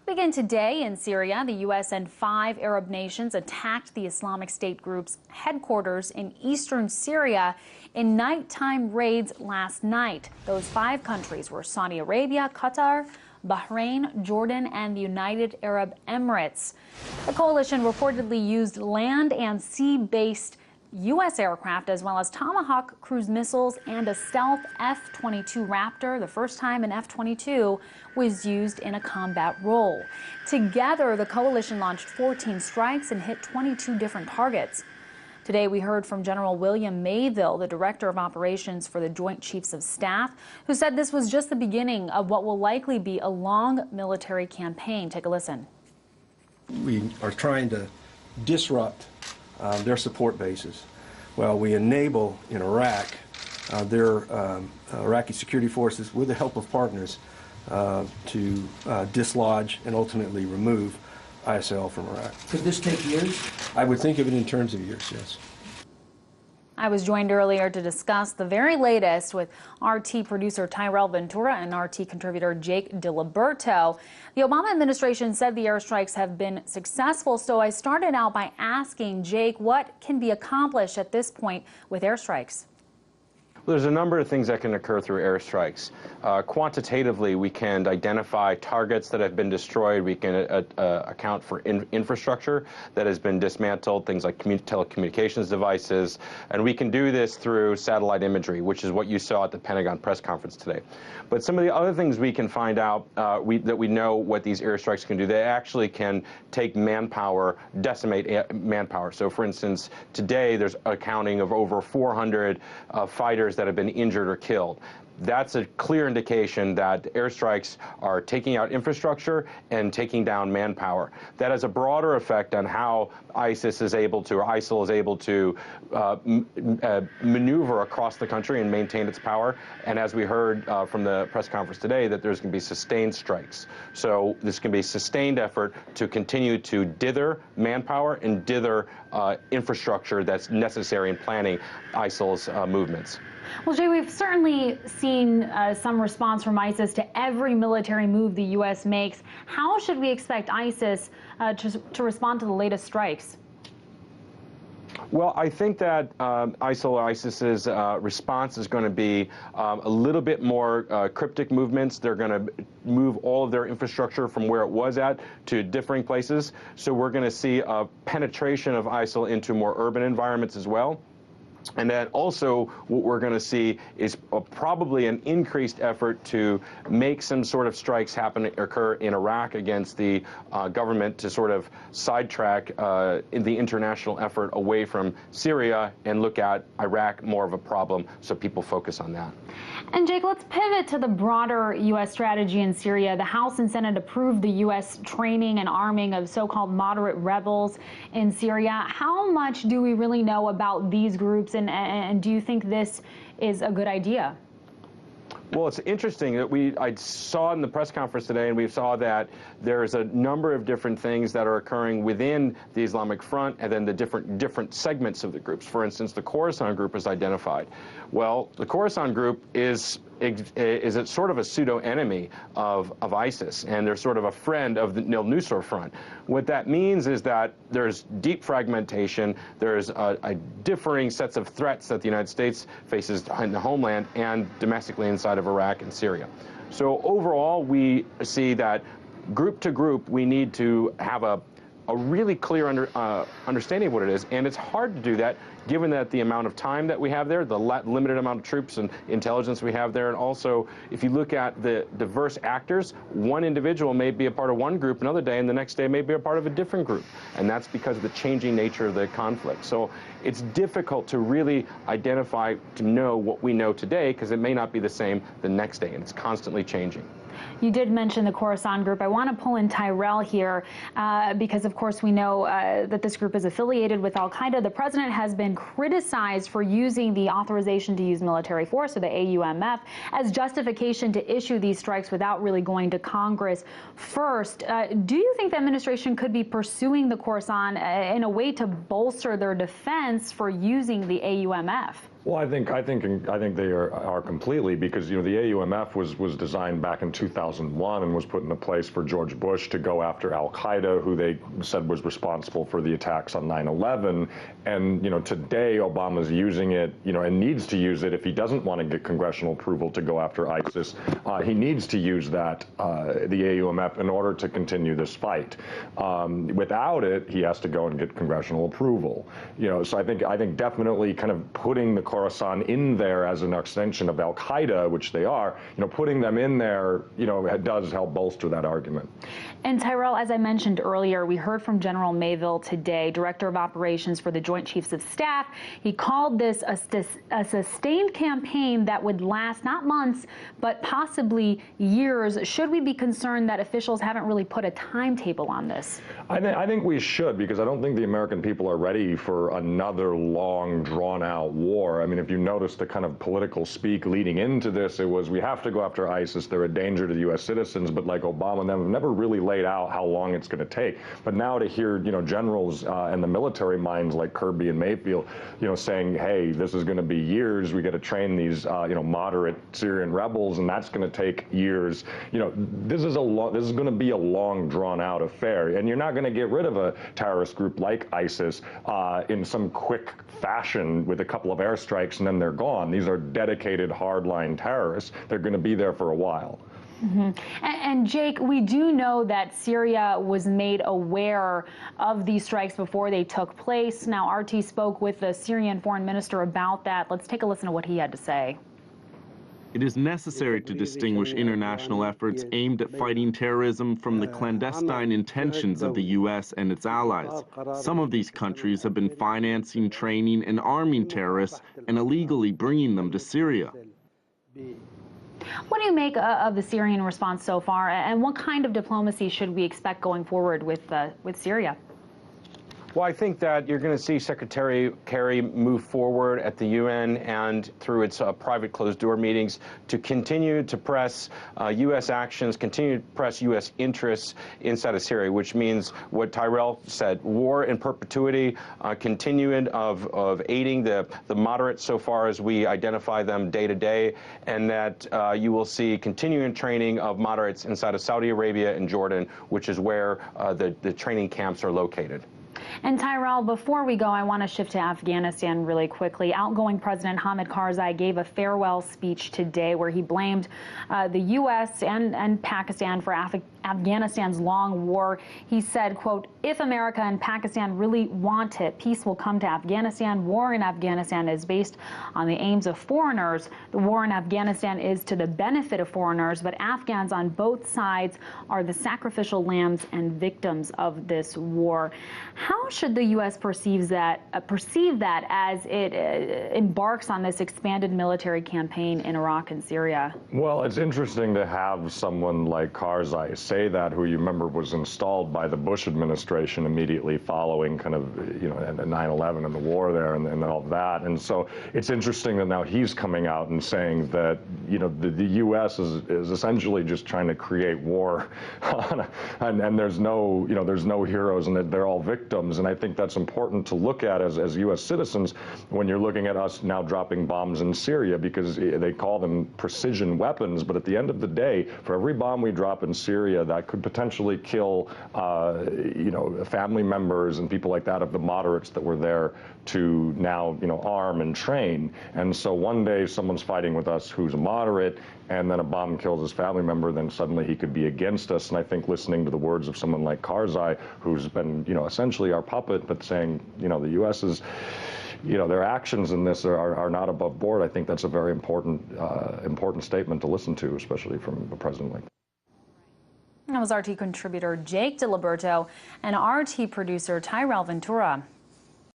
begin today in Syria. The U.S. and 5 Arab nations attacked the Islamic State group's headquarters in eastern Syria in nighttime raids last night. Those 5 countries were Saudi Arabia, Qatar, Bahrain, Jordan, and the United Arab Emirates. The coalition reportedly used land and sea-based U.S. aircraft as well as Tomahawk cruise missiles and a stealth F-22 Raptor, the first time an F-22 was used in a combat role. Together, the coalition launched 14 strikes and hit 22 different targets. Today, we heard from General William Mayville, the Director of Operations for the Joint Chiefs of Staff, who said this was just the beginning of what will likely be a long military campaign. Take a listen. We are trying to disrupt their support bases. Well, we enable in Iraq their Iraqi security forces, with the help of partners, to dislodge and ultimately remove ISL from Iraq. Could this take years? I would think of it in terms of years, yes. I was joined earlier to discuss the very latest with RT producer Tyrel Ventura and RT contributor Jake Diliberto. The Obama administration said the airstrikes have been successful, so I started out by asking Jake what can be accomplished at this point with airstrikes. There's a number of things that can occur through airstrikes. Quantitatively, we can identify targets that have been destroyed. We can account for infrastructure that has been dismantled, things like telecommunications devices. And we can do this through satellite imagery, which is what you saw at the Pentagon press conference today. But some of the other things we can find out that we know what these airstrikes can do, they actually can take manpower, decimate manpower. So, for instance, today there's a counting of over 400 fighters that have been injured or killed. That's a clear indication that airstrikes are taking out infrastructure and taking down manpower. That has a broader effect on how ISIS is able to, or ISIL is able to maneuver across the country and maintain its power. And as we heard from the press conference today, that there's going to be sustained strikes. So this can be a sustained effort to continue to dither manpower and dither infrastructure that's necessary in planning ISIL's movements. Well, Jay, we've certainly seen some response from ISIS to every military move the U.S. makes. How should we expect ISIS to respond to the latest strikes? Well, I think that ISIL or ISIS's response is going to be a little bit more cryptic movements. They're going to move all of their infrastructure from where it was at to differing places. So we're going to see a penetration of ISIL into more urban environments as well. And then also what we're going to see is probably an increased effort to make some sort of strikes occur in Iraq against the government to sort of sidetrack in the international effort away from Syria and look at Iraq more of a problem, so people focus on that. And Jake, let's pivot to the broader U.S. strategy in Syria. The House and Senate approved the U.S. training and arming of so-called moderate rebels in Syria. How much do we really know about these groups, and do you think this is a good idea? Well, it's interesting that I saw in the press conference today, and we saw that there's a number of different things that are occurring within the Islamic Front and then the different segments of the groups. For instance, the Khorasan group is identified. Well, the Khorasan group is a sort of a pseudo-enemy of ISIS, and they're sort of a friend of the Nusra Front. What that means is that there's deep fragmentation, there's a differing sets of threats that the United States faces in the homeland and domestically inside of Iraq and Syria. So overall, we see that group to group, we need to have a really clear understanding of what it is, and it's hard to do that given that the amount of time that we have there, the limited amount of troops and intelligence we have there, and also if you look at the diverse actors, one individual may be a part of one group another day, and the next day may be a part of a different group, and that's because of the changing nature of the conflict. So it's difficult to really identify, to know what we know today, because it may not be the same the next day, and it's constantly changing. You did mention the Khorasan group. I want to pull in Tyrel here because, of course, we know that this group is affiliated with al-Qaeda. The president has been criticized for using the authorization to use military force, or the AUMF, as justification to issue these strikes without really going to Congress first. Do you think the administration could be pursuing the Khorasan in a way to bolster their defense for using the AUMF? Well, I think they are completely, because the AUMF was designed back in 2001 and was put into place for George Bush to go after Al Qaeda, who they said was responsible for the attacks on 9/11. And today Obama's using it, and needs to use it if he doesn't want to get congressional approval to go after ISIS. He needs to use that the AUMF in order to continue this fight. Without it, he has to go and get congressional approval. So I think definitely kind of putting the Khorasan in there as an extension of Al Qaeda, which they are, putting them in there, it does help bolster that argument. And Tyrel, as I mentioned earlier, we heard from General Mayville today, Director of Operations for the Joint Chiefs of Staff. He called this a sustained campaign that would last not months, but possibly years. Should we be concerned that officials haven't really put a timetable on this? I think we should, because I don't think the American people are ready for another long, drawn-out war. I mean, if you notice the kind of political speak leading into this, it was, we have to go after ISIS, they're a danger to the U.S. citizens, but like Obama and them have never really laid out how long it's going to take. But now to hear, generals and the military minds like Kirby and Mayfield, saying, hey, this is going to be years, we got to train these, moderate Syrian rebels, and that's going to take years. This is going to be a long, drawn-out affair, and you're not going to get rid of a terrorist group like ISIS in some quick fashion with a couple of airstrikes and then they're gone. These are dedicated hardline terrorists. They're going to be there for a while. Mm-hmm. And Jake, we do know that Syria was made aware of these strikes before they took place. Now, RT spoke with the Syrian foreign minister about that. Let's take a listen to what he had to say. It is necessary to distinguish international efforts aimed at fighting terrorism from the clandestine intentions of the U.S. and its allies. Some of these countries have been financing, training, and arming terrorists and illegally bringing them to Syria. What do you make of the Syrian response so far, and what kind of diplomacy should we expect going forward with Syria? Well, I think that you're going to see Secretary Kerry move forward at the UN and through its private closed-door meetings to continue to press U.S. actions, continue to press U.S. interests inside of Syria, which means what Tyrel said, war in perpetuity, continuing of aiding the moderates so far as we identify them day to day, and that you will see continuing training of moderates inside of Saudi Arabia and Jordan, which is where the training camps are located. And Tyrel, before we go, I want to shift to Afghanistan really quickly. Outgoing President Hamid Karzai gave a farewell speech today where he blamed the U.S. and Pakistan for Afghanistan's long war. He said, quote, if America and Pakistan really want it, peace will come to Afghanistan. War in Afghanistan is based on the aims of foreigners. The war in Afghanistan is to the benefit of foreigners, but Afghans on both sides are the sacrificial lambs and victims of this war. How should the U.S. perceive that as it embarks on this expanded military campaign in Iraq and Syria? Well, it's interesting to have someone like Karzai say that, who you remember was installed by the Bush administration immediately following kind of, 9/11 and the war there and all that. And so it's interesting that now he's coming out and saying that, the U.S. is essentially just trying to create war and there's no heroes and that they're all victims. And I think that's important to look at as U.S. citizens when you're looking at us now dropping bombs in Syria, because they call them precision weapons. But at the end of the day, for every bomb we drop in Syria, that could potentially kill, family members and people like that of the moderates that were there to now, arm and train. And so one day someone's fighting with us who's a moderate, and then a bomb kills his family member, then suddenly he could be against us. And I think listening to the words of someone like Karzai, who's been, essentially our puppet, but saying, the U.S. is, their actions in this are not above board. I think that's a very important statement to listen to, especially from a president like that. That was RT contributor Jake Diliberto and RT producer Tyrel Ventura.